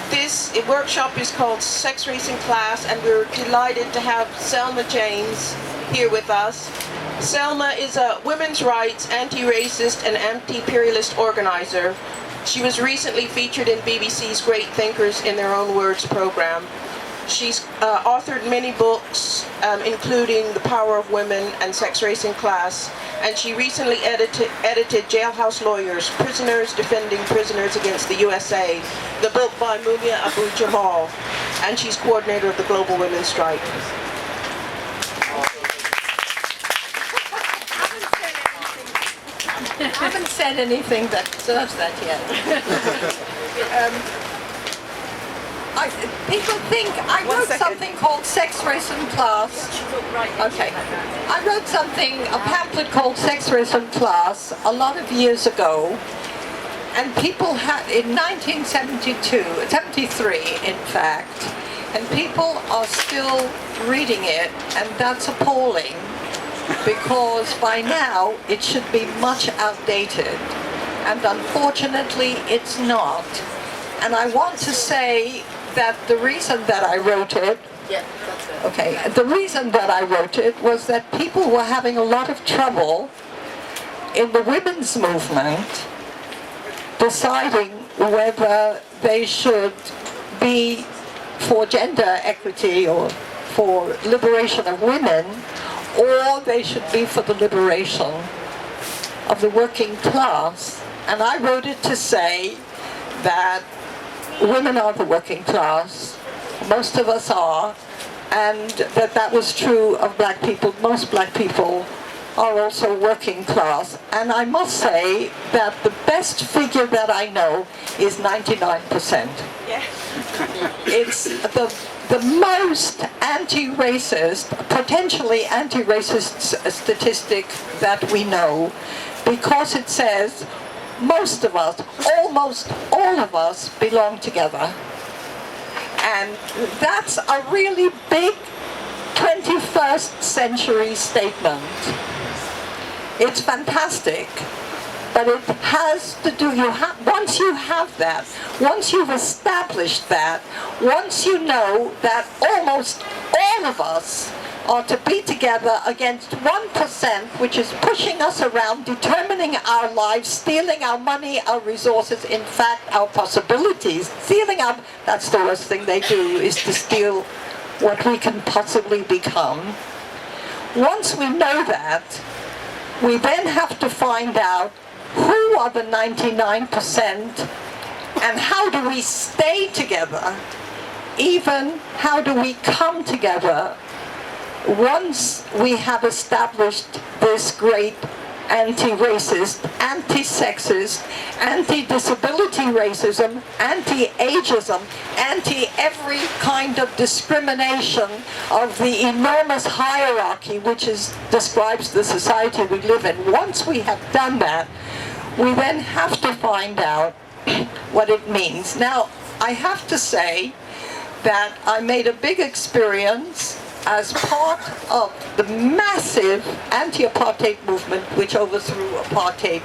This workshop is called Sex Racing Class, and we're delighted to have Selma James here with us. Selma is a women's rights, anti-racist, and anti-imperialist organizer. She was recently featured in BBC's Great Thinkers in Their Own Words program. She's authored many books, including The Power of Women and Sex Racing Class, and she recently edited Jailhouse Lawyers, Prisoners Defending Prisoners Against the USA, the book by Mumia Abu-Jamal, and she's coordinator of the Global Women's Strike. I haven't said anything that deserves that yet. People think I wrote something called Sex, Race and Class. Okay. I wrote a pamphlet called Sex, Race and Class a lot of years ago. And people had, in 1973 in fact, and people are still reading it, and that's appalling, because by now it should be much outdated. And unfortunately it's not. And I want to say that the reason that I wrote it, the reason that I wrote it was that people were having a lot of trouble in the women's movement deciding whether they should be for gender equity or for liberation of women, or they should be for the liberation of the working class. And I wrote it to say that women are the working class, most of us are, and that was true of black people. Most black people are also working class. And I must say that the best figure that I know is 99%. Yeah. It's the most anti-racist, potentially anti-racist statistic that we know, because it says most of us, almost all of us, belong together. And that's a really big 21st century statement. It's fantastic, but it has to do, once you have that, once you've established that, once you know that almost all of us are to be together against 1%, which is pushing us around, determining our lives, stealing our money, our resources, in fact, our possibilities, that's the worst thing they do, is to steal what we can possibly become. Once we know that, we then have to find out who are the 99% and how do we stay together, even how do we come together once we have established this great anti-racist, anti-sexist, anti-disability racism, anti-ageism, anti-every kind of discrimination of the enormous hierarchy which describes the society we live in. Once we have done that, we then have to find out what it means. Now, I have to say that I made a big experience as part of the massive anti-apartheid movement which overthrew apartheid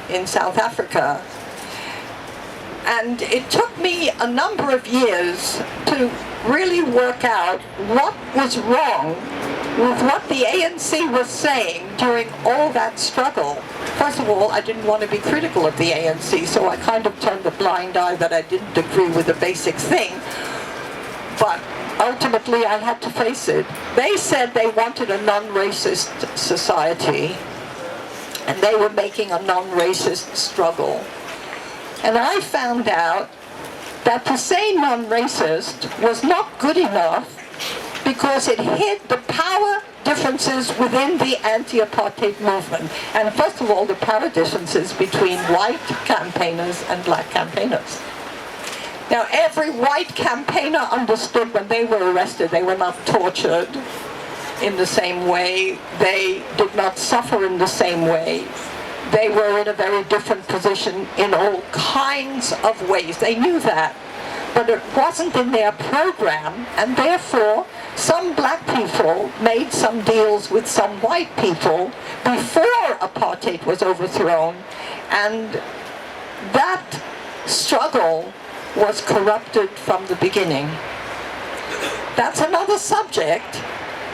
in South Africa. And it took me a number of years to really work out what was wrong with what the ANC was saying during all that struggle. First of all, I didn't want to be critical of the ANC, so I kind of turned a blind eye that I didn't agree with the basic thing. But ultimately, I had to face it. They said they wanted a non-racist society, and they were making a non-racist struggle. And I found out that to say non-racist was not good enough because it hid the power differences within the anti-apartheid movement. And first of all, the power differences between white campaigners and black campaigners. Now, every white campaigner understood when they were arrested, they were not tortured in the same way. They did not suffer in the same way. They were in a very different position in all kinds of ways. They knew that. But it wasn't in their program, and therefore some black people made some deals with some white people before apartheid was overthrown. And that struggle was corrupted from the beginning. That's another subject,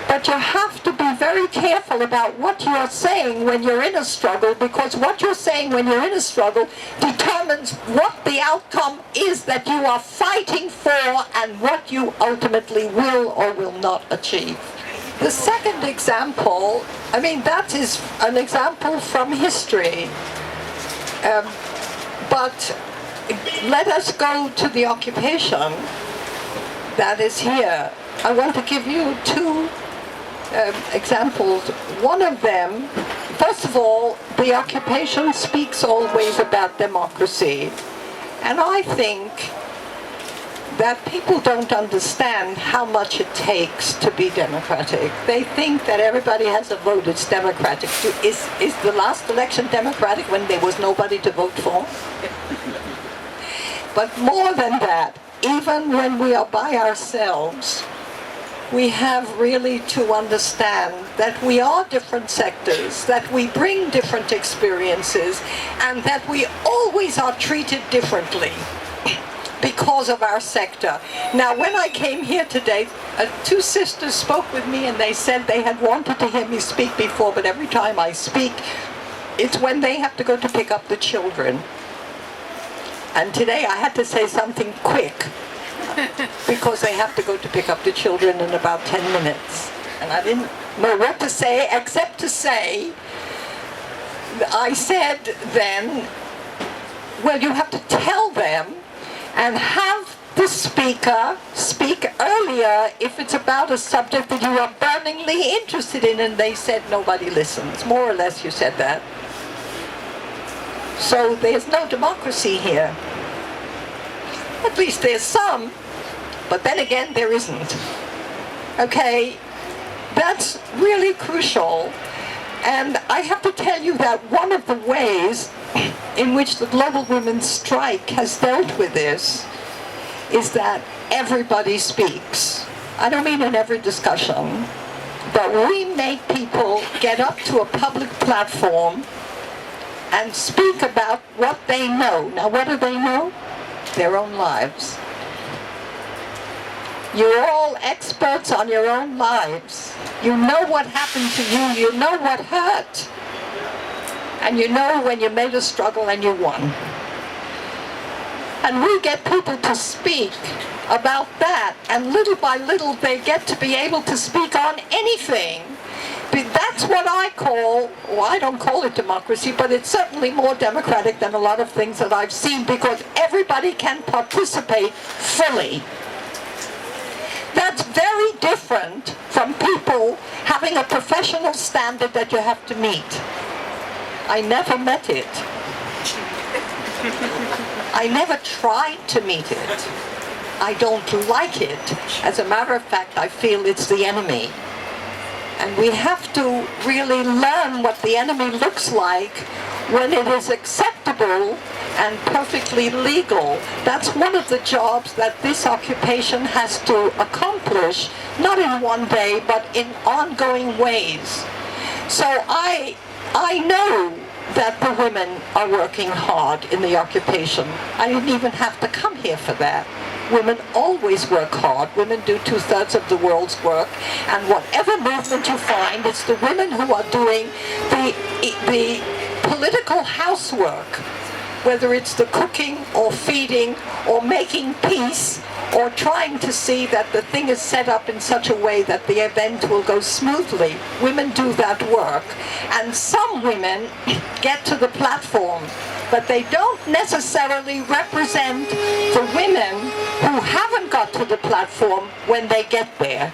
but you have to be very careful about what you're saying when you're in a struggle, because what you're saying when you're in a struggle determines what the outcome is that you are fighting for and what you ultimately will or will not achieve. The second example, that is an example from history. But let us go to the occupation that is here. I want to give you two examples. One of them, first of all, the occupation speaks always about democracy. And I think that people don't understand how much it takes to be democratic. They think that everybody has a vote, it's democratic. Is the last election democratic when there was nobody to vote for? But more than that, even when we are by ourselves, we have really to understand that we are different sectors, that we bring different experiences, and that we always are treated differently because of our sector. Now, when I came here today, two sisters spoke with me and they said they had wanted to hear me speak before, but every time I speak, it's when they have to go to pick up the children. And today I had to say something quick because they have to go to pick up the children in about 10 minutes. And I didn't know what to say except to say, I said then, well, you have to tell them and have the speaker speak earlier if it's about a subject that you are burningly interested in. And they said nobody listens. More or less you said that. So there's no democracy here. At least there's some, but then again there isn't. Okay, that's really crucial. And I have to tell you that one of the ways in which the Global Women's Strike has dealt with this is that everybody speaks. I don't mean in every discussion, but we make people get up to a public platform and speak about what they know. Now, what do they know? Their own lives. You're all experts on your own lives. You know what happened to you. You know what hurt. And you know when you made a struggle and you won. And we get people to speak about that. And little by little, they get to be able to speak on anything. That's what I call, well, I don't call it democracy, but it's certainly more democratic than a lot of things that I've seen because everybody can participate fully. That's very different from people having a professional standard that you have to meet. I never met it. I never tried to meet it. I don't like it. As a matter of fact, I feel it's the enemy. And we have to really learn what the enemy looks like when it is acceptable and perfectly legal. That's one of the jobs that this occupation has to accomplish, not in one day, but in ongoing ways. So I know that the women are working hard in the occupation. I didn't even have to come here for that. Women always work hard. Women do 2/3 of the world's work. And whatever movement you find, it's the women who are doing the political housework, whether it's the cooking or feeding or making peace or trying to see that the thing is set up in such a way that the event will go smoothly. Women do that work. And some women get to the platform, but they don't necessarily represent the women who haven't got to the platform when they get there.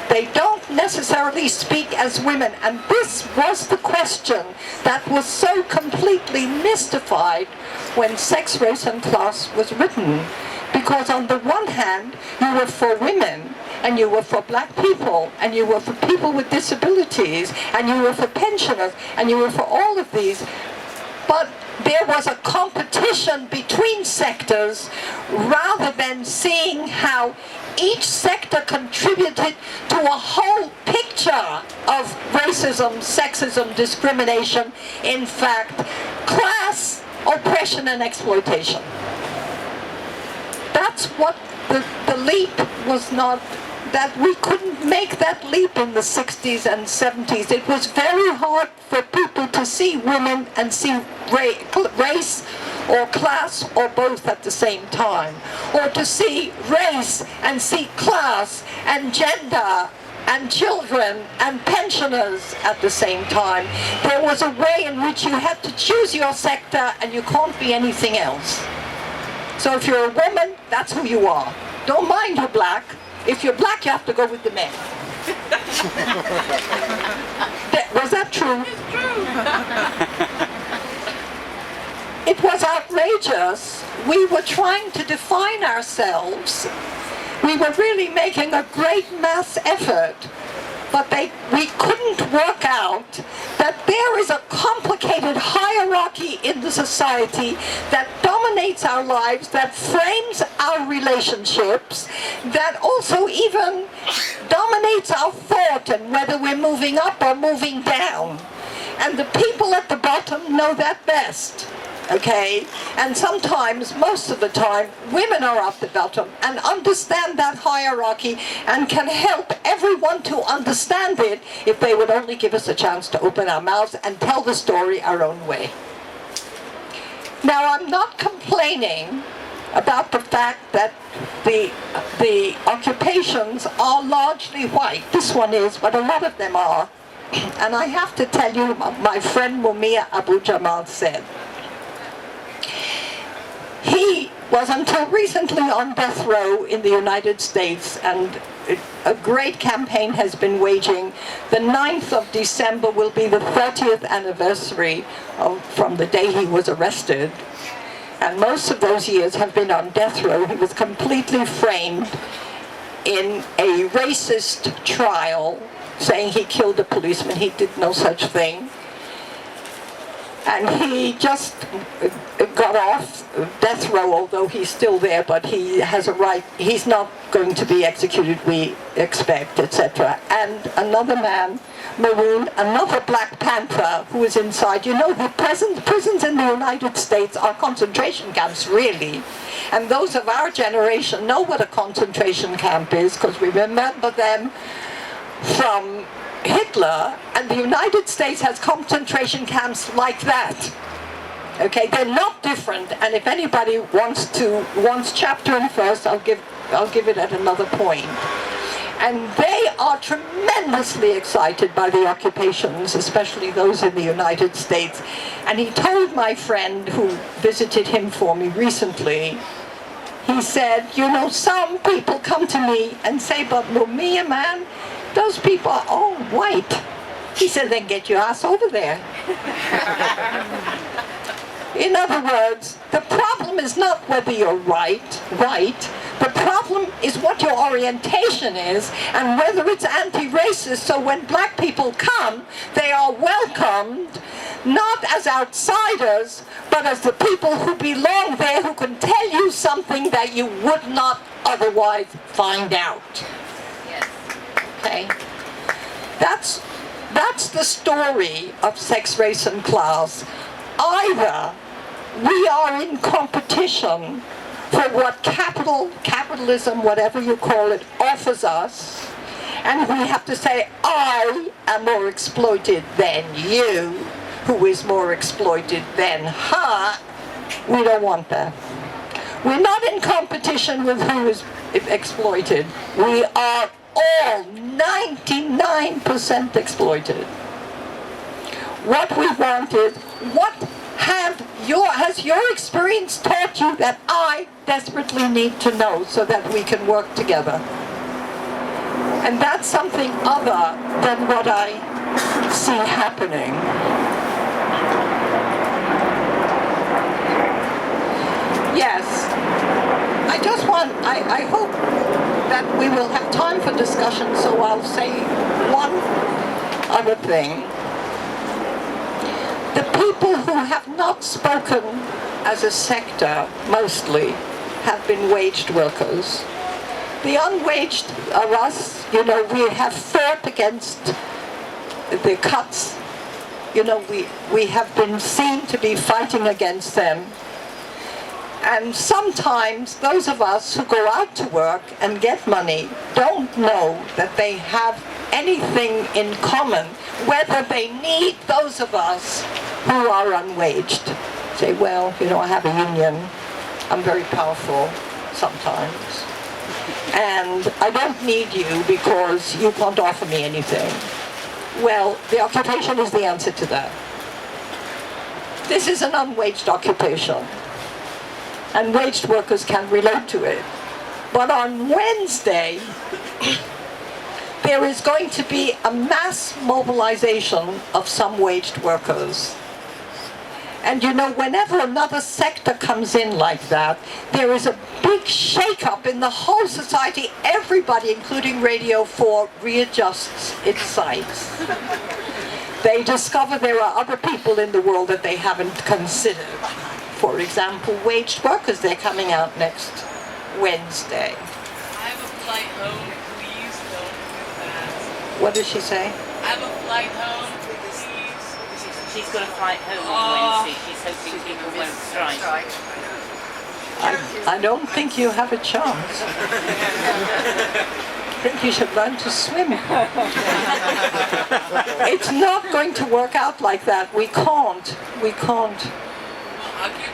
They don't necessarily speak as women. And this was the question that was so completely mystified when Sex, Race and Class was written. Because on the one hand, you were for women, and you were for black people, and you were for people with disabilities, and you were for pensioners, and you were for all of these. But there was a competition between sectors rather than seeing how each sector contributed to a whole picture of racism, sexism, discrimination, in fact, class, oppression, and exploitation. that's what the leap was not, that we couldn't make that leap in the 60s and 70s. It was very hard for people to see women and see race or class or both at the same time, or to see race and see class and gender and children and pensioners at the same time. There was a way in which you had to choose your sector and you can't be anything else. So if you're a woman, that's who you are. Don't mind you're black. If you're black, you have to go with the men. Was that true? It's true. It was outrageous. We were trying to define ourselves. We were really making a great mass effort, but we couldn't work out that there is a complicated hierarchy in the society that dominates our lives, that frames our relationships, that also even dominates our thought and whether we're moving up or moving down. And the people at the bottom know that best. Okay, and sometimes, most of the time, women are at the bottom and understand that hierarchy and can help everyone to understand it if they would only give us a chance to open our mouths and tell the story our own way. Now, I'm not complaining about the fact that the occupations are largely white. This one is, but a lot of them are. And I have to tell you, my friend Mumia Abu Jamal said, he was until recently on death row in the United States, and a great campaign has been waging. The 9th of December will be the 30th anniversary from the day he was arrested. And most of those years have been on death row. He was completely framed in a racist trial, saying he killed a policeman. He did no such thing. And he just got off death row, although he's still there, but he has a right, he's not going to be executed, we expect, etc. And another man, Maroon, another Black Panther who is inside. You know, the prisons in the United States are concentration camps, really. And those of our generation know what a concentration camp is, because we remember them from Hitler, and the United States has concentration camps like that. Okay, they're not different, and if anybody wants chapter and verse, I'll give it at another point. And they are tremendously excited by the occupations, especially those in the United States. And he told my friend who visited him for me recently, he said, you know, some people come to me and say, but Mumia, man, those people are all white. He said, then get your ass over there. In other words, the problem is not whether you're white. The problem is what your orientation is and whether it's anti-racist. So when black people come, they are welcomed not as outsiders, but as the people who belong there, who can tell you something that you would not otherwise find out. Okay? That's the story of sex, race, and class. Either we are in competition for what capitalism, whatever you call it, offers us, and we have to say, I am more exploited than you, who is more exploited than her. We don't want that. We're not in competition with who is exploited. We are all 99% exploited. What we want is, what has your experience taught you that I desperately need to know so that we can work together? And that's something other than what I see happening. Yes, I hope that we will have time for discussion, so I'll say one other thing. The people who have not spoken as a sector, mostly, have been waged workers. The unwaged are us. You know, we have fought against the cuts. You know, we have been seen to be fighting against them. And sometimes those of us who go out to work and get money don't know that they have anything in common, whether they need those of us who are unwaged. Say, well, I have a union, I'm very powerful sometimes, and I don't need you because you can't offer me anything. Well, the occupation is the answer to that. This is an unwaged occupation, and waged workers can relate to it. But on Wednesday, there is going to be a mass mobilization of some waged workers. And whenever another sector comes in like that, there is a big shake-up in the whole society. Everybody, including Radio 4, readjusts its sights. They discover there are other people in the world that they haven't considered. For example, waged workers, they're coming out next Wednesday. I have a flight home, please don't do that. What does she say? I have a flight home, please. She's got a flight home on Wednesday. She's hoping people won't strike. I don't think you have a chance. I think you should learn to swim. It's not going to work out like that. We can't.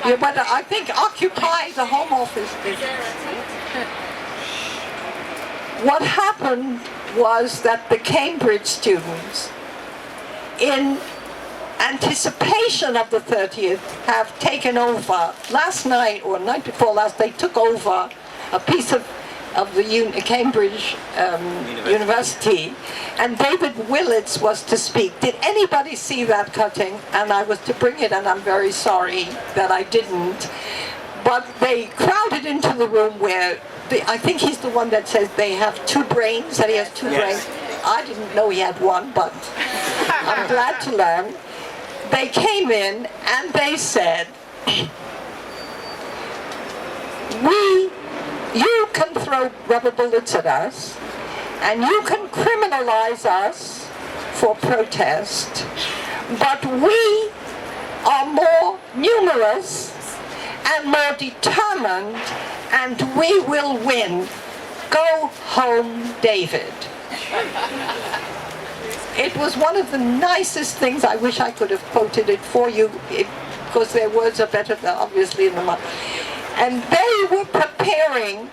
Yeah, but I think Occupy the Home Office did. What happened was that the Cambridge students, in anticipation of the 30th, have taken over. Last night, or night before last, they took over a piece of the Cambridge University, and David Willits was to speak. Did anybody see that cutting? And I was to bring it, and I'm very sorry that I didn't. But they crowded into the room where, I think he's the one that says they have two brains, that he has two brains. I didn't know he had one, but I'm glad to learn. They came in and they said, you can throw rubber bullets at us, and you can criminalize us for protest, but we are more numerous and more determined, and we will win. Go home, David. It was one of the nicest things. I wish I could have quoted it for you, because their words are better, obviously, in the month. And they were preparing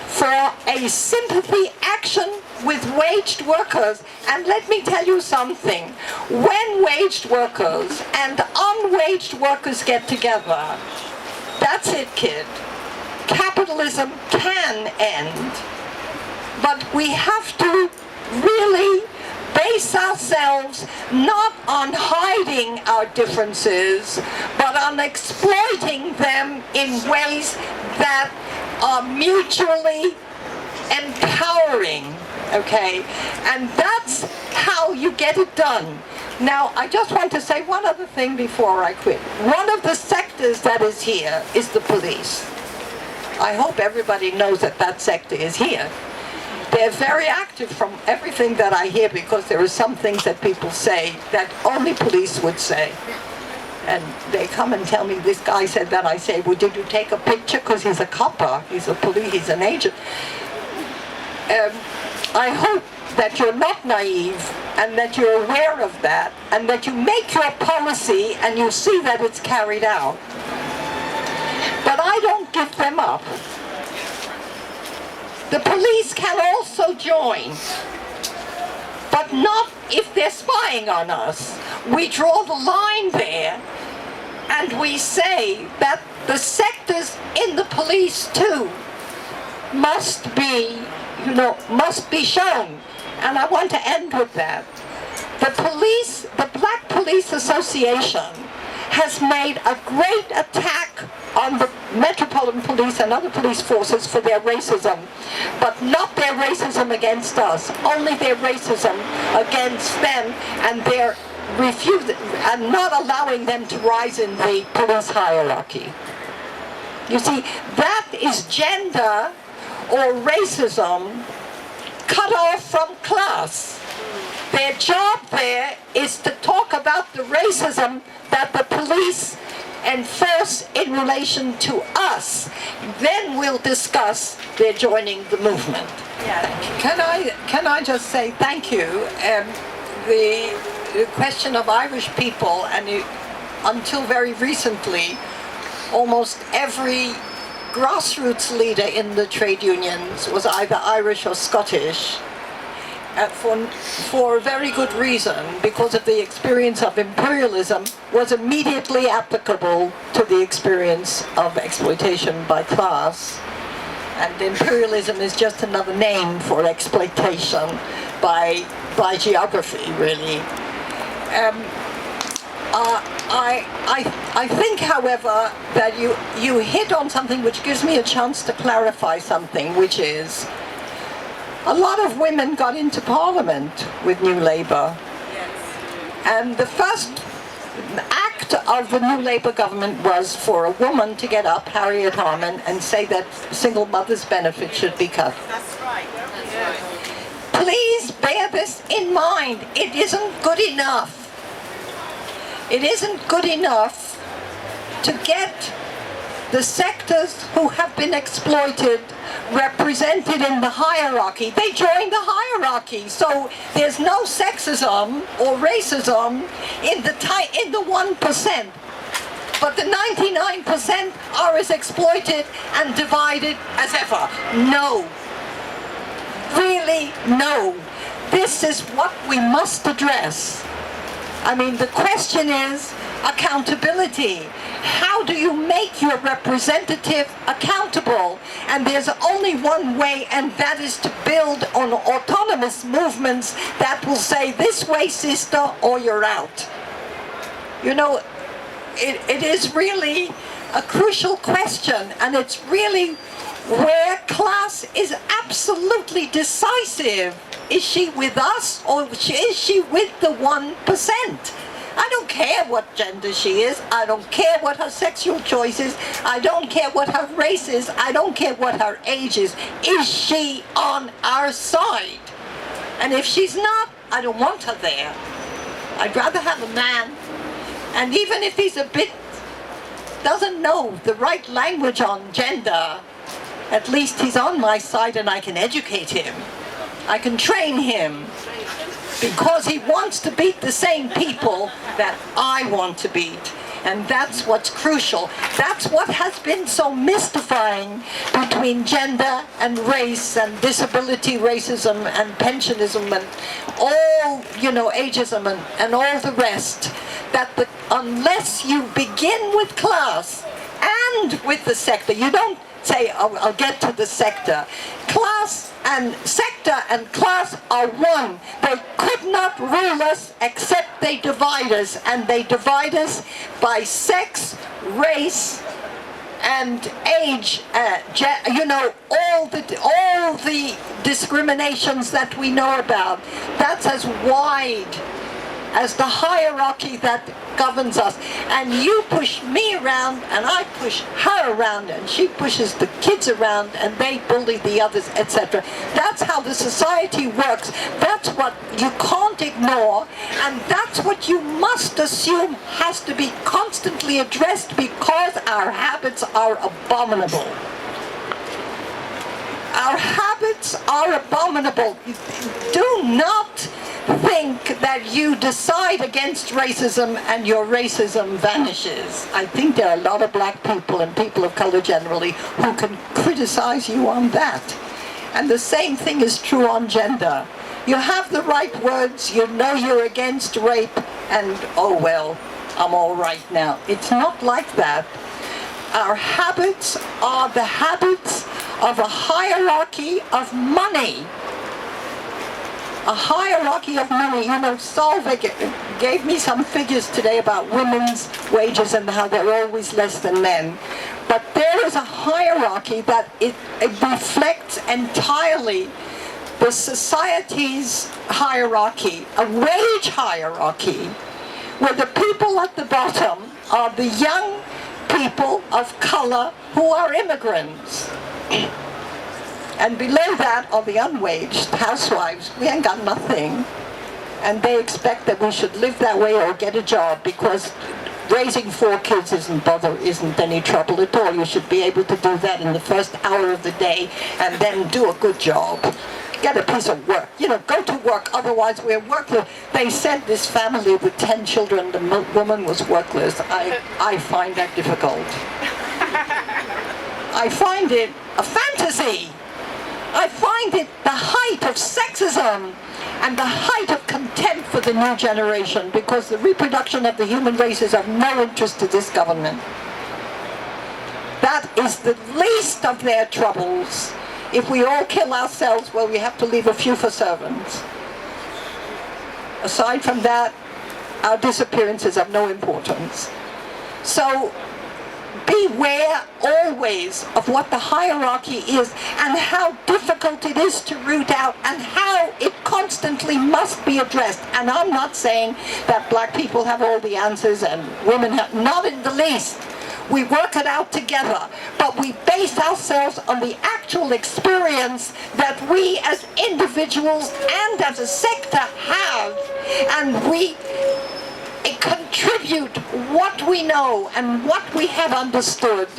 for a sympathy action with waged workers. And let me tell you something. When waged workers and unwaged workers get together, that's it, kid. Capitalism can end. But we have to really base ourselves not on hiding our differences, but on exploiting them in ways that are mutually empowering, okay? And that's how you get it done. Now, I just want to say one other thing before I quit. One of the sectors that is here is the police. I hope everybody knows that that sector is here. They're very active from everything that I hear, because there are some things that people say that only police would say. And they come and tell me, this guy said that. I say, well, did you take a picture? Because he's a copper, he's a police, he's an agent. I hope that you're not naive, and that you're aware of that, and that you make your policy and you see that it's carried out. But I don't give them up. The police can also join, but not if they're spying on us. We draw the line there, and we say that the sectors in the police too must be shown. And I want to end with that. The Black Police Association has made a great attack on the Metropolitan Police and other police forces for their racism, but not their racism against us, only their racism against them and their refusal and not allowing them to rise in the police hierarchy. You see, that is gender or racism cut off from class. Their job there is to talk about the racism that the police enforce in relation to us. Then we'll discuss their joining the movement. Can I just say thank you? The question of Irish people, and until very recently, almost every grassroots leader in the trade unions was either Irish or Scottish, for a very good reason, because of the experience of imperialism was immediately applicable to the experience of exploitation by class. And imperialism is just another name for exploitation by geography, really. I think, however, that you hit on something which gives me a chance to clarify something, which is a lot of women got into Parliament with New Labour. And the first act of the New Labour government was for a woman to get up, Harriet Harman, and say that single mothers' benefit should be cut. That's right. Please bear this in mind. It isn't good enough. It isn't good enough to get the sectors who have been exploited represented in the hierarchy. They join the hierarchy, so there's no sexism or racism in the 1%. But the 99% are as exploited and divided as ever. No. Really, no. This is what we must address. I mean, the question is accountability. How do you make your representative accountable? And there's only one way, and that is to build on autonomous movements that will say, this way, sister, or you're out. You know, it is really a crucial question, and it's really where class is absolutely decisive. Is she with us, or is she with the 1%? I don't care what gender she is. I don't care what her sexual choice is. I don't care what her race is. I don't care what her age is. Is she on our side? And if she's not, I don't want her there. I'd rather have a man. And even if he's doesn't know the right language on gender, at least he's on my side and I can educate him. I can train him. Because he wants to beat the same people that I want to beat. And that's what's crucial. That's what has been so mystifying between gender and race and disability racism and pensionism and all, ageism and all the rest. That unless you begin with class and with the sector, you don't say, I'll get to the sector. Class and sector and class are one. They could not rule us except they divide us, and they divide us by sex, race, and age. All the discriminations that we know about. That's as wide as the hierarchy that governs us. And you push me around, and I push her around, and she pushes the kids around, and they bully the others, etc. That's how the society works. That's what you can't ignore, and that's what you must assume has to be constantly addressed, because our habits are abominable. Our habits are abominable. Do not think that you decide against racism and your racism vanishes. I think there are a lot of black people and people of color generally who can criticize you on that. And the same thing is true on gender. You have the right words, you know you're against rape, and oh well, I'm all right now. It's not like that. Our habits are the habits of a hierarchy of money. A hierarchy of money. Solveig gave me some figures today about women's wages and how they're always less than men. But there is a hierarchy that it reflects entirely the society's hierarchy, a wage hierarchy, where the people at the bottom are the young people of color who are immigrants. And below that are the unwaged housewives. We ain't got nothing. And they expect that we should live that way or get a job, because raising 4 kids isn't any trouble at all. You should be able to do that in the first hour of the day and then do a good job. Get a piece of work. Go to work, otherwise we're workless. They said this family with 10 children, the woman was workless. I find that difficult. I find it a fantasy. I find it the height of sexism and the height of contempt for the new generation, because the reproduction of the human race is of no interest to this government. That is the least of their troubles. If we all kill ourselves, well, we have to leave a few for servants. Aside from that, our disappearance is of no importance. So beware always of what the hierarchy is and how difficult it is to root out and how it constantly must be addressed. And I'm not saying that black people have all the answers and women have, not in the least. We work it out together, but we base ourselves on the actual experience that we as individuals and as a sector have, and we contribute what we know and what we have understood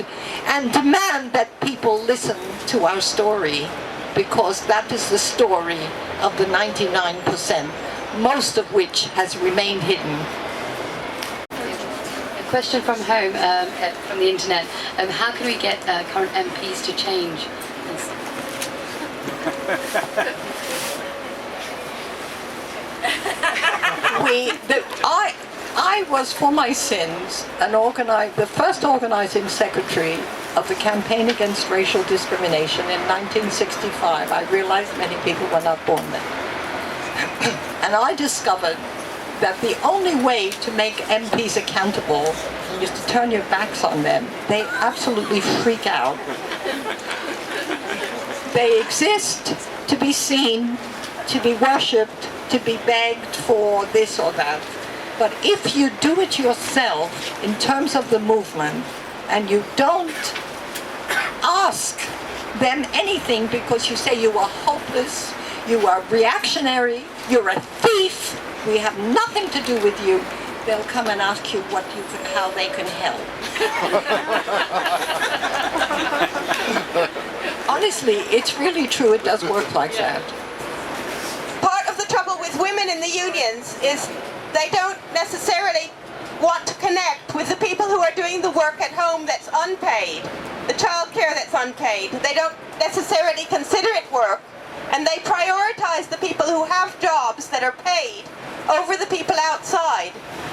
and demand that people listen to our story, because that is the story of the 99%, most of which has remained hidden. A question from home, from the internet. How can we get current MPs to change? I was, for my sins, the first organizing secretary of the Campaign Against Racial Discrimination in 1965. I realized many people were not born then. And I discovered that the only way to make MPs accountable is to turn your backs on them. They absolutely freak out. They exist to be seen, to be worshipped, to be begged for this or that. But if you do it yourself in terms of the movement, and you don't ask them anything because you say you are hopeless, you are reactionary, you're a thief, we have nothing to do with you, they'll come and ask you how they can help. Honestly, it's really true, it does work like that. Part of the trouble with women in the unions is they don't necessarily want to connect with the people who are doing the work at home that's unpaid, the childcare that's unpaid. They don't necessarily consider it work, and they prioritize the people who have jobs that are paid over the people outside.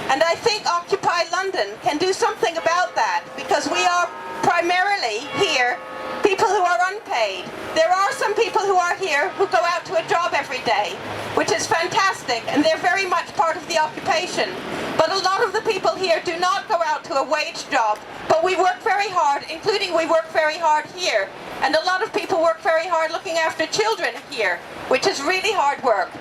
And I think Occupy London can do something about that, because we are primarily here people who are unpaid. There are some people who are here who go out to a job every day, which is fantastic, and they're very much part of the occupation. But a lot of the people here do not go out to a wage job, but we work very hard, including we work very hard here. And a lot of people work very hard looking after children here, which is really hard work.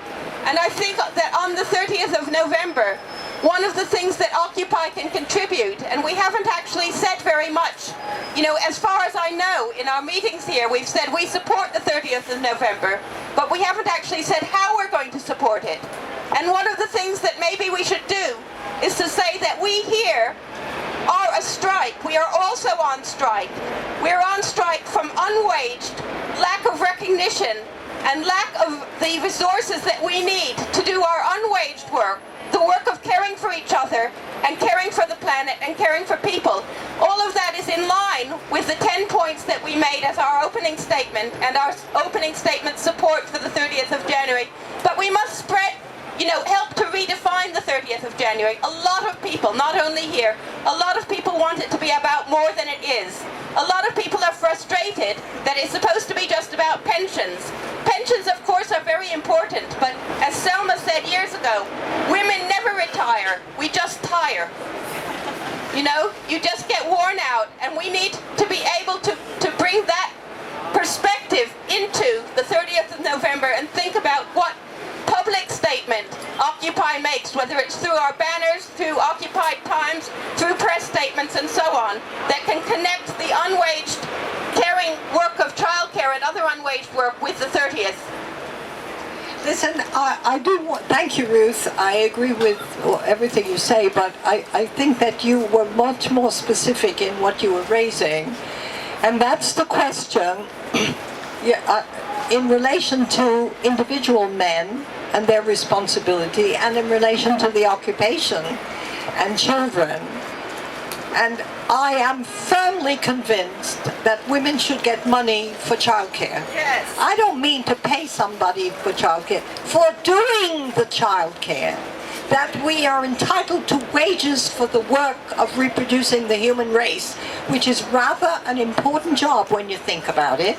And I think that on the 30th of November, one of the things that Occupy can contribute, and we haven't actually said very much, as far as I know, in our meetings here, we've said we support the 30th of November, but we haven't actually said how we're going to support it. And one of the things that maybe we should do is to say that we here are a strike. We are also on strike. We're on strike from unwaged, lack of recognition, and lack of the resources that we need to do our unwaged work, the work of caring for each other and caring for the planet and caring for people. All of that is in line with the 10 points that we made as our opening statement and our opening statement support for the 30th of January. But we must spread, help to redefine the 30th of January. A lot of people, not only here, a lot of people want it to be about more than it is. A lot of people are frustrated that it's supposed to be just about pensions. Pensions, of course, are very important, but as Selma said years ago, women never retire, we just tire. You just get worn out, and we need to be able to bring that perspective into the 30th of November and think about what public statement Occupy makes, whether it's through our banners, through Occupied Times, through press statements and so on, that can connect the unwaged caring work of childcare and other unwaged work with the 30th. Listen, I do want, thank you, Ruth. I agree with everything you say, but I think that you were much more specific in what you were raising. And that's the question in relation to individual men and their responsibility, and in relation to the occupation and children. And I am firmly convinced that women should get money for childcare. Yes. I don't mean to pay somebody for childcare, for doing the childcare. That we are entitled to wages for the work of reproducing the human race, which is rather an important job when you think about it.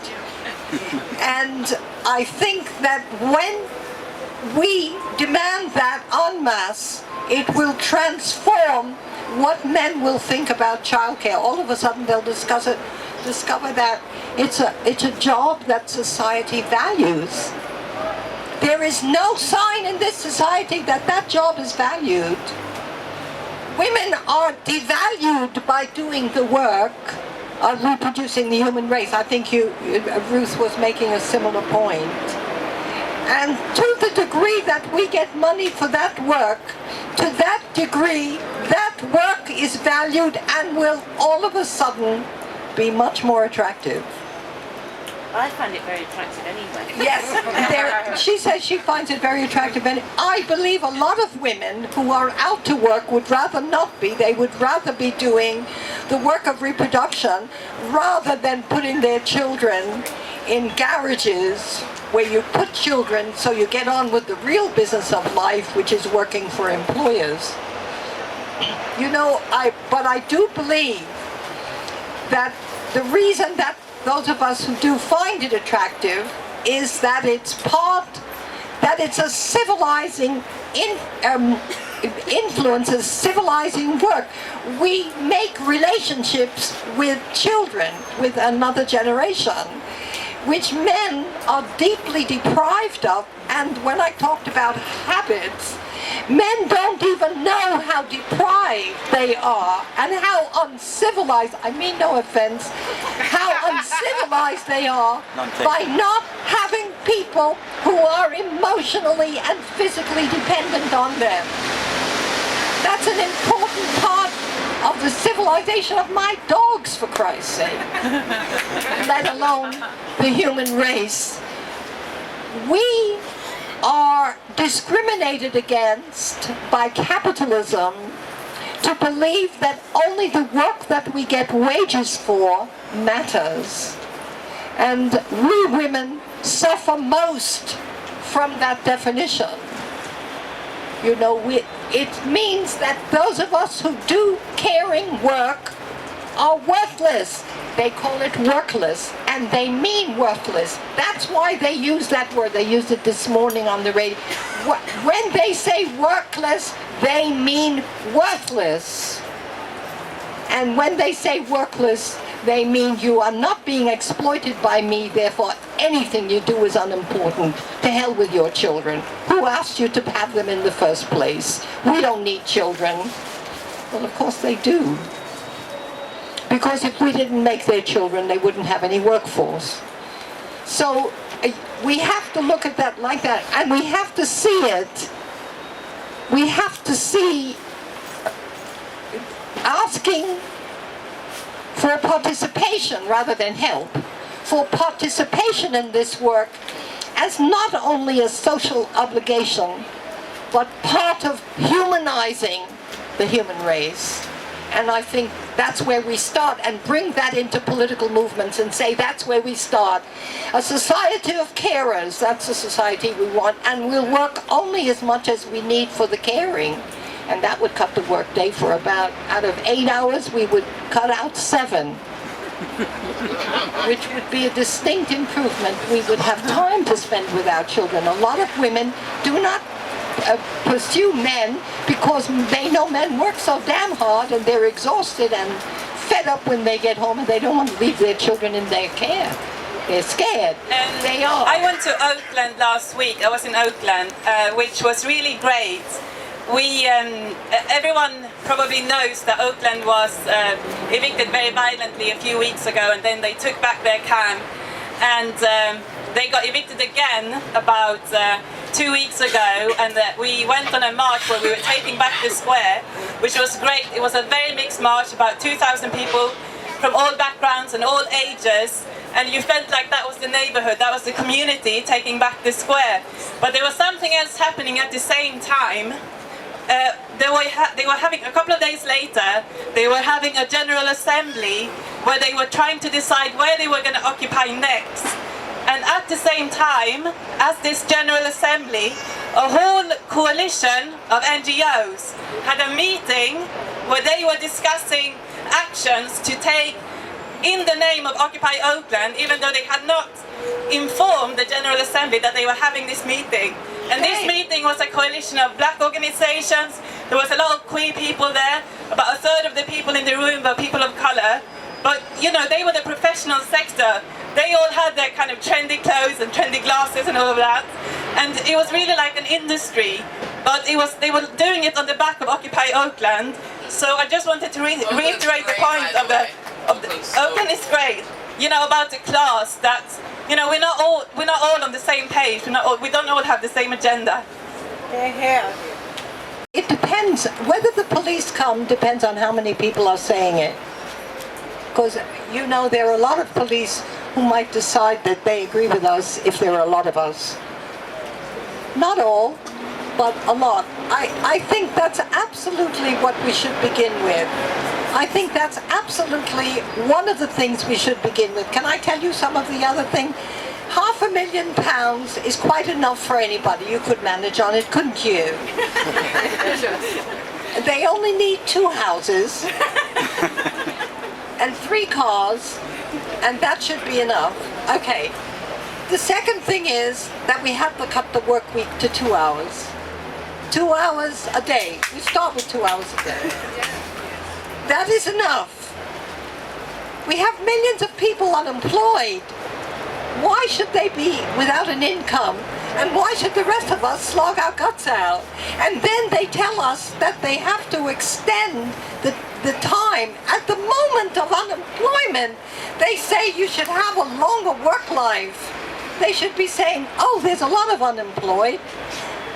And I think that when we demand that en masse, it will transform what men will think about childcare. All of a sudden they'll discover that it's a job that society values. There is no sign in this society that that job is valued. Women are devalued by doing the work of reproducing the human race. I think Ruth was making a similar point. And to the degree that we get money for that work, to that degree, that work is valued and will all of a sudden be much more attractive. I find it very attractive anyway. Yes, she says she finds it very attractive, and I believe a lot of women who are out to work would rather not be. They would rather be doing the work of reproduction rather than putting their children in garages where you put children so you get on with the real business of life, which is working for employers. You know, but I do believe that the reason that those of us who do find it attractive is that it's a civilizing influences, civilizing work. We make relationships with children, with another generation, which men are deeply deprived of. And when I talked about habits, men don't even know how deprived they are and how uncivilized, I mean no offense, how uncivilized they are by not having people who are emotionally and physically dependent on them. That's an important part of the civilization of my dogs, for Christ's sake, let alone the human race. We are discriminated against by capitalism to believe that only the work that we get wages for matters. And we women suffer most from that definition. You know, it means that those of us who do caring work are worthless. They call it workless, and they mean worthless. That's why they use that word. They used it this morning on the radio. When they say workless, they mean worthless. And when they say workless, they mean you are not being exploited by me, therefore anything you do is unimportant. To hell with your children. Who asked you to have them in the first place? We don't need children. Well, of course they do. Because if we didn't make their children, they wouldn't have any workforce. So we have to look at that like that, and we have to see it. We have to see asking for participation rather than help, for participation in this work as not only a social obligation, but part of humanizing the human race. And I think that's where we start, and bring that into political movements and say that's where we start. A society of carers, that's the society we want, and we'll work only as much as we need for the caring. And that would cut the workday for about, out of 8 hours, we would cut out 7. Which would be a distinct improvement. We would have time to spend with our children. A lot of women do not pursue men because they know men work so damn hard and they're exhausted and fed up when they get home, and they don't want to leave their children in their care. They're scared. They are. I went to Oakland last week. I was in Oakland, which was really great. We, everyone probably knows that Oakland was evicted very violently a few weeks ago, and then they took back their camp. and they got evicted again about 2 weeks ago, and we went on a march where we were taking back the square, which was great. It was a very mixed march, about 2,000 people from all backgrounds and all ages, and you felt like that was the neighborhood, that was the community taking back the square. But there was something else happening at the same time. They were having, a couple of days later, they were having a general assembly where they were trying to decide where they were going to occupy next. And at the same time, as this general assembly, a whole coalition of NGOs had a meeting where they were discussing actions to take in the name of Occupy Oakland, even though they had not informed the General Assembly that they were having this meeting. And this meeting was a coalition of black organizations. There was a lot of queer people there. About a third of the people in the room were people of color. But, you know, they were the professional sector. They all had their kind of trendy clothes and trendy glasses and all of that. And it was really like an industry. But they were doing it on the back of Occupy Oakland. So I just wanted to reiterate the point of the Oakland is great. You know, about the class, that, you know, we're not all on the same page. We don't all have the same agenda. It depends. Whether the police come depends on how many people are saying it. Because, you know, there are a lot of police who might decide that they agree with us if there are a lot of us. Not all, but a lot. I think that's absolutely what we should begin with. I think that's absolutely one of the things we should begin with. Can I tell you some of the other thing? £500,000 is quite enough for anybody. You could manage on it, couldn't you? They only need 2 houses and 3 cars, and that should be enough. Okay. The second thing is that we have to cut the work week to 2 hours. 2 hours a day. We start with 2 hours a day. That is enough. We have millions of people unemployed. Why should they be without an income? And why should the rest of us slog our guts out? And then they tell us that they have to extend the time. At the moment of unemployment, they say you should have a longer work life. They should be saying, oh, there's a lot of unemployed.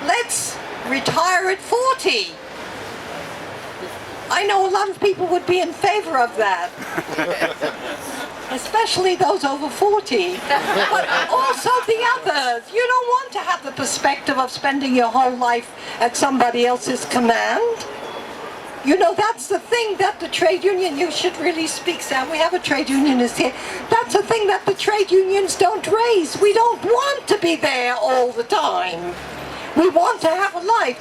Let's retire at 40. I know a lot of people would be in favor of that. Especially those over 40. But also the others. You don't want to have the perspective of spending your whole life at somebody else's command. You know, that's the thing that the trade union, you should really speak, Sam. We have a trade unionist here. That's the thing that the trade unions don't raise. We don't want to be there all the time. We want to have a life.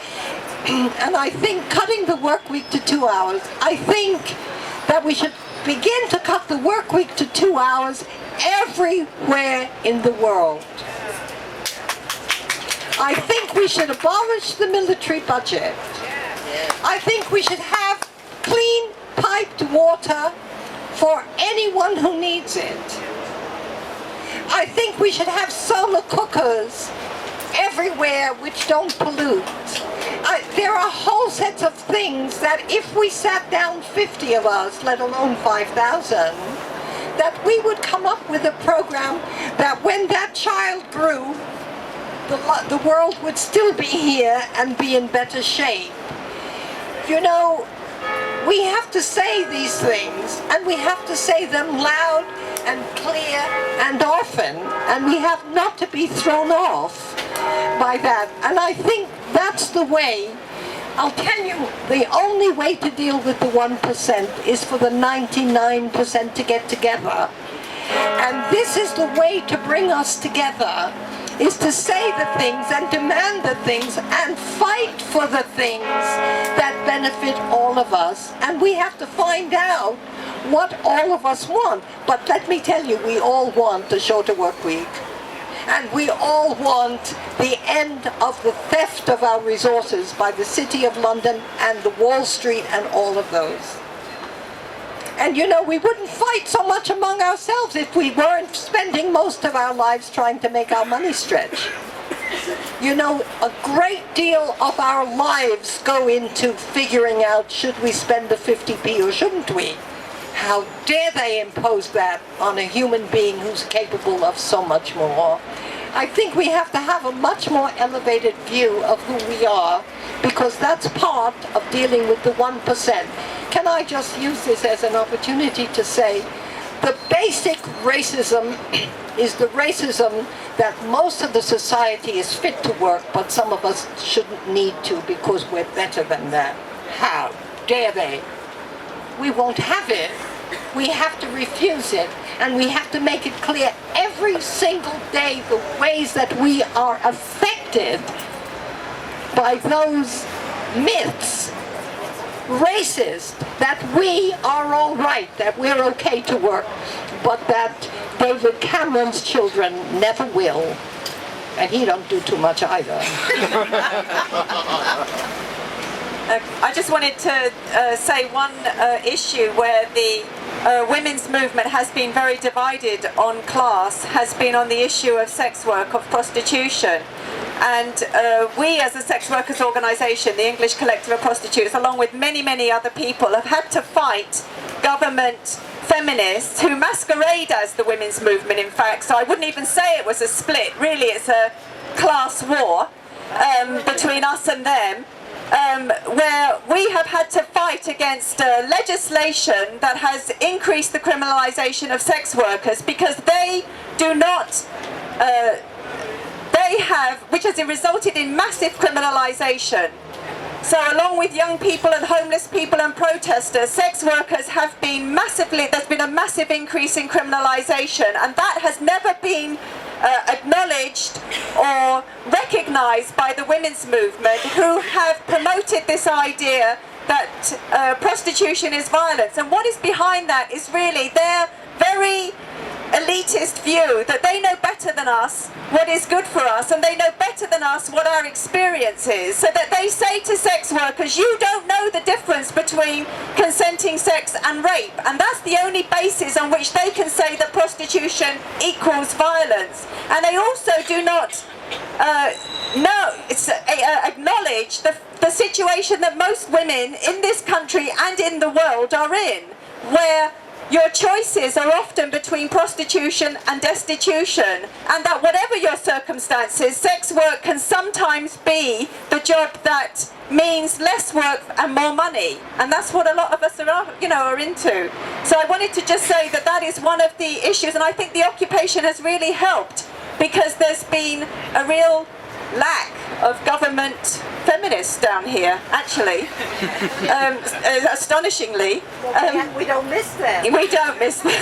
And I think cutting the work week to 2 hours, I think that we should begin to cut the work week to 2 hours everywhere in the world. I think we should abolish the military budget. I think we should have clean piped water for anyone who needs it. I think we should have solar cookers everywhere which don't pollute. There are whole sets of things that if we sat down 50 of us, let alone 5,000, that we would come up with a program that when that child grew, the world would still be here and be in better shape. You know, we have to say these things, and we have to say them loud and clear and often, and we have not to be thrown off by that. And I think that's the way. I'll tell you, the only way to deal with the 1% is for the 99% to get together. And this is the way to bring us together, is to say the things and demand the things and fight for the things that benefit all of us. And we have to find out what all of us want. But let me tell you, we all want a shorter work week. And we all want the end of the theft of our resources by the City of London and the Wall Street and all of those. And you know, we wouldn't fight so much among ourselves if we weren't spending most of our lives trying to make our money stretch. You know, a great deal of our lives go into figuring out, should we spend the 50p or shouldn't we? How dare they impose that on a human being who's capable of so much more? I think we have to have a much more elevated view of who we are, because that's part of dealing with the 1%. Can I just use this as an opportunity to say, the basic racism is the racism that most of the society is fit to work, but some of us shouldn't need to because we're better than that. How dare they? We won't have it. We have to refuse it, and we have to make it clear every single day the ways that we are affected by those myths, racist, that we are all right, that we're okay to work, but that David Cameron's children never will, and he don't do too much either. I just wanted to say one issue where the women's movement has been very divided on class, has been on the issue of sex work, of prostitution. And we as a sex workers organisation, the English Collective of Prostitutes, along with many, many other people, have had to fight government feminists who masquerade as the women's movement, in fact. So I wouldn't even say it was a split. Really, it's a class war between us and them. Where we have had to fight against legislation that has increased the criminalisation of sex workers, because they do not, which has resulted in massive criminalisation. So along with young people and homeless people and protesters, sex workers have been there's been a massive increase in criminalisation, and that has never been acknowledged or recognised by the women's movement, who have promoted this idea that prostitution is violence. And what is behind that is really their very elitist view that they know better than us what is good for us, and they know better than us what our experience is, so that they say to sex workers, you don't know the difference between consenting sex and rape, and that's the only basis on which they can say that prostitution equals violence. And they also do not acknowledge the situation that most women in this country and in the world are in, where your choices are often between prostitution and destitution, and that whatever your circumstances, sex work can sometimes be the job that means less work and more money, and that's what a lot of us are into. So I wanted to just say that that is one of the issues, and I think the occupation has really helped, because there's been a real lack of government feminists down here, actually, astonishingly. We don't miss them. We don't miss them.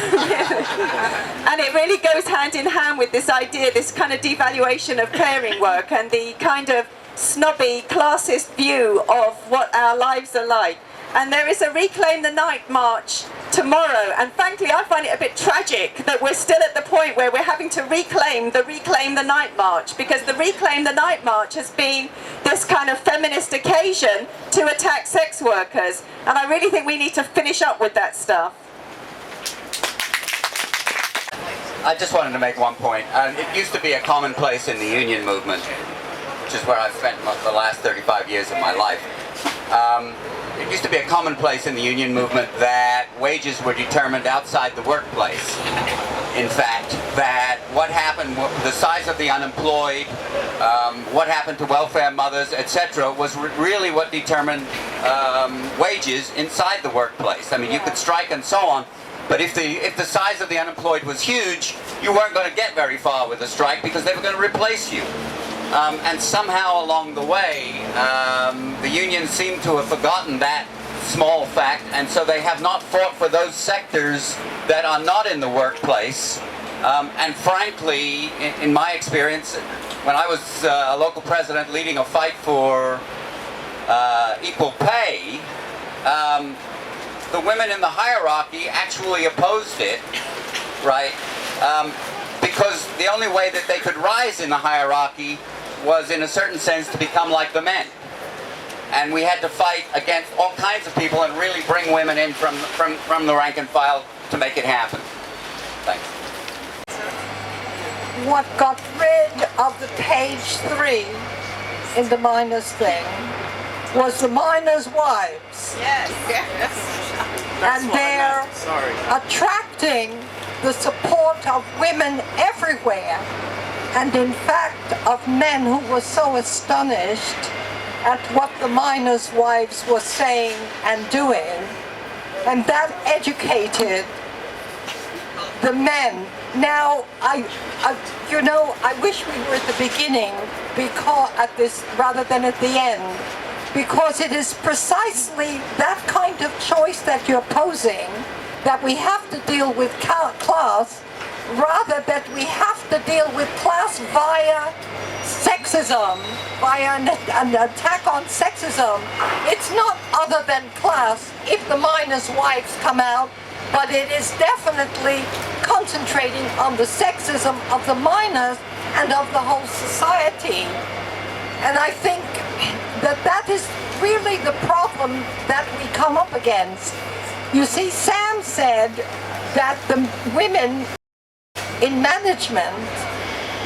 And it really goes hand in hand with this idea, this kind of devaluation of caring work and the kind of snobby, classist view of what our lives are like. And there is a Reclaim the Night march tomorrow, and frankly I find it a bit tragic that we're still at the point where we're having to reclaim the Night march, because the Reclaim the Night march has been this kind of feminist occasion to attack sex workers, and I really think we need to finish up with that stuff. I just wanted to make one point. It used to be a commonplace in the union movement, which is where I've spent the last 35 years of my life. It used to be a commonplace in the union movement that wages were determined outside the workplace. In fact, that what happened, the size of the unemployed, what happened to welfare mothers, etc., was really what determined wages inside the workplace. I mean, you could strike and so on, but if the size of the unemployed was huge, you weren't going to get very far with a strike, because they were going to replace you. And somehow along the way, the unions seem to have forgotten that small fact, and so they have not fought for those sectors that are not in the workplace. And frankly, in my experience, when I was a local president leading a fight for equal pay, the women in the hierarchy actually opposed it, right? Because the only way that they could rise in the hierarchy was, in a certain sense, to become like the men. And we had to fight against all kinds of people and really bring women in from the rank and file to make it happen. Thanks. What got rid of the page 3 in the miners' thing was the miners' wives. Yes. and they're attracting the support of women everywhere, and in fact of men who were so astonished at what the miners' wives were saying and doing, and that educated the men. Now, I wish we were at the beginning, because at this rather than at the end, because it is precisely that kind of choice that you're posing, that we have to deal with class, rather that we have to deal with class via sexism, via an attack on sexism. It's not other than class if the miners' wives come out, but it is definitely concentrating on the sexism of the miners and of the whole society. And I think that is really the problem that we come up against. You see, Sam said that the women in management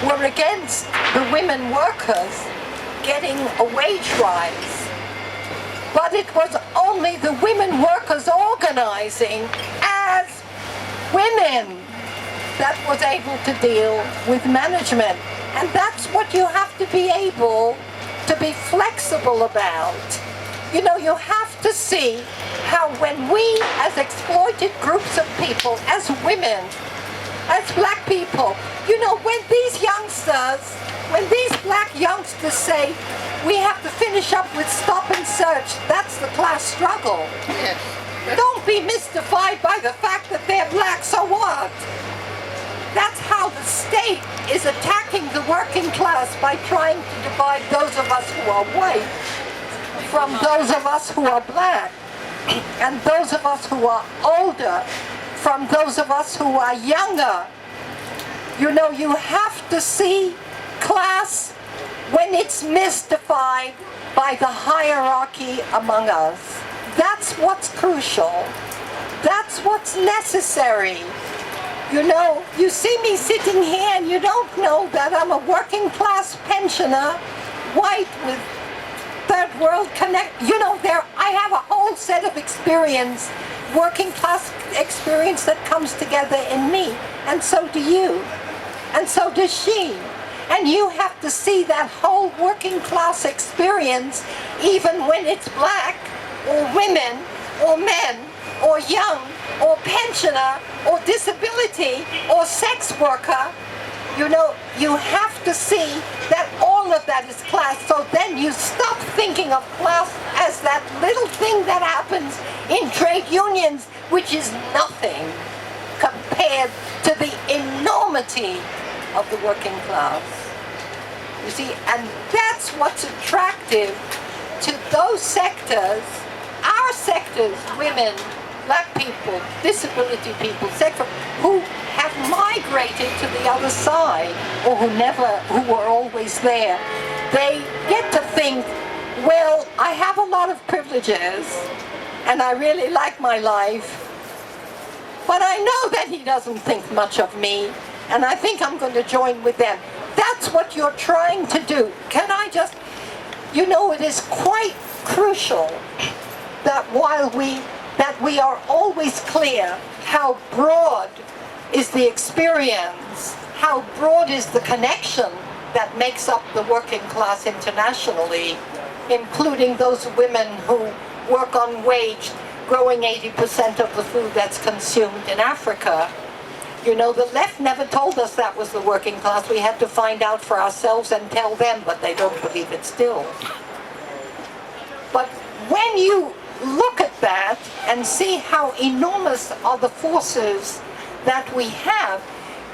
were against the women workers getting a wage rise. But it was only the women workers organizing as women that was able to deal with management. And that's what you have to be able to be flexible about. You know, you have to see how when we, as exploited groups of people, as women, as black people, you know, when these black youngsters say, we have to finish up with stop and search, that's the class struggle. Yes. Don't be mystified by the fact that they're black, so what? That's how the state is attacking the working class, by trying to divide those of us who are white from those of us who are black, and those of us who are older from those of us who are younger. You know, you have to see class when it's mystified by the hierarchy among us. That's what's crucial. That's what's necessary. You know, you see me sitting here and you don't know that I'm a working class pensioner, white with third world connect. You know, I have a whole set of experience, working class experience that comes together in me. And so do you. And so does she. And you have to see that whole working class experience, even when it's black, or women, or men, or young, or pensioner, or disability, or sex worker. You know, you have to see that all of that is class. So then you stop thinking of class as that little thing that happens in trade unions, which is nothing compared to the enormity of the working class. You see, and that's what's attractive to those sectors, our sectors, women, black people, disability people, who have migrated to the other side, or who were always there. They get to think, well, I have a lot of privileges, and I really like my life, but I know that he doesn't think much of me, and I think I'm going to join with them. That's what you're trying to do. Can I just, you know, it is quite crucial that that we are always clear how broad is the experience, how broad is the connection that makes up the working class internationally, including those women who work unwaged, growing 80% of the food that's consumed in Africa. You know, the left never told us that was the working class. We had to find out for ourselves and tell them, but they don't believe it still. But when you look at that and see how enormous are the forces that we have,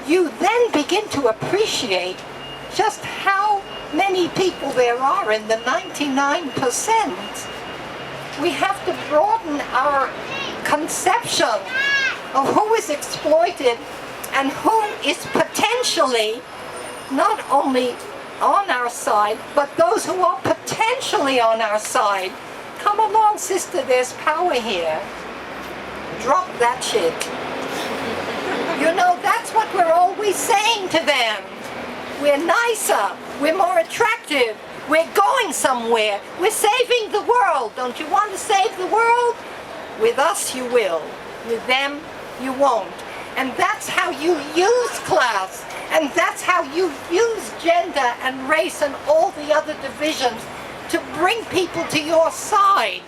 you then begin to appreciate just how many people there are in the 99%. We have to broaden our conception of who is exploited and who is potentially not only on our side, but those who are potentially on our side. Come along, sister, there's power here. Drop that shit. You know, that's what we're always saying to them. We're nicer, we're more attractive, we're going somewhere, we're saving the world. Don't you want to save the world? With us you will, with them you won't. And that's how you use class, and that's how you use gender and race and all the other divisions to bring people to your side.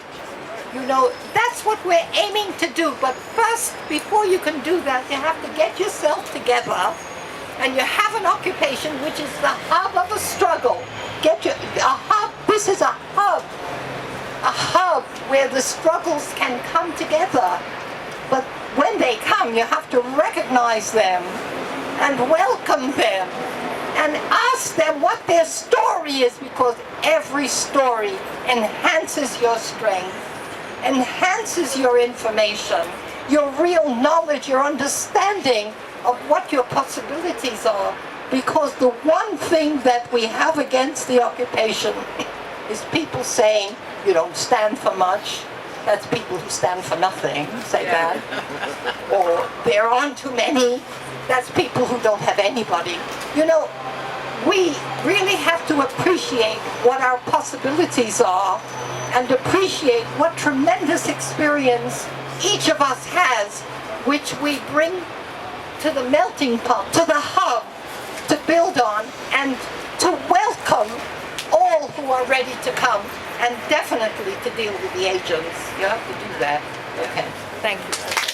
You know, that's what we're aiming to do. But first, before you can do that, you have to get yourself together, and you have an occupation which is the hub of a struggle. This is a hub where the struggles can come together. But when they come, you have to recognize them and welcome them and ask them what their story is, because every story enhances your strength, enhances your information, your real knowledge, your understanding of what your possibilities are. Because the one thing that we have against the occupation is people saying, you don't stand for much. That's people who stand for nothing, say that. Or there aren't too many. That's people who don't have anybody. You know, we really have to appreciate what our possibilities are and appreciate what tremendous experience each of us has, which we bring to the melting pot, to the hub, to build on and to welcome all who are ready to come, and definitely to deal with the agents. You have to do that. Okay, thank you.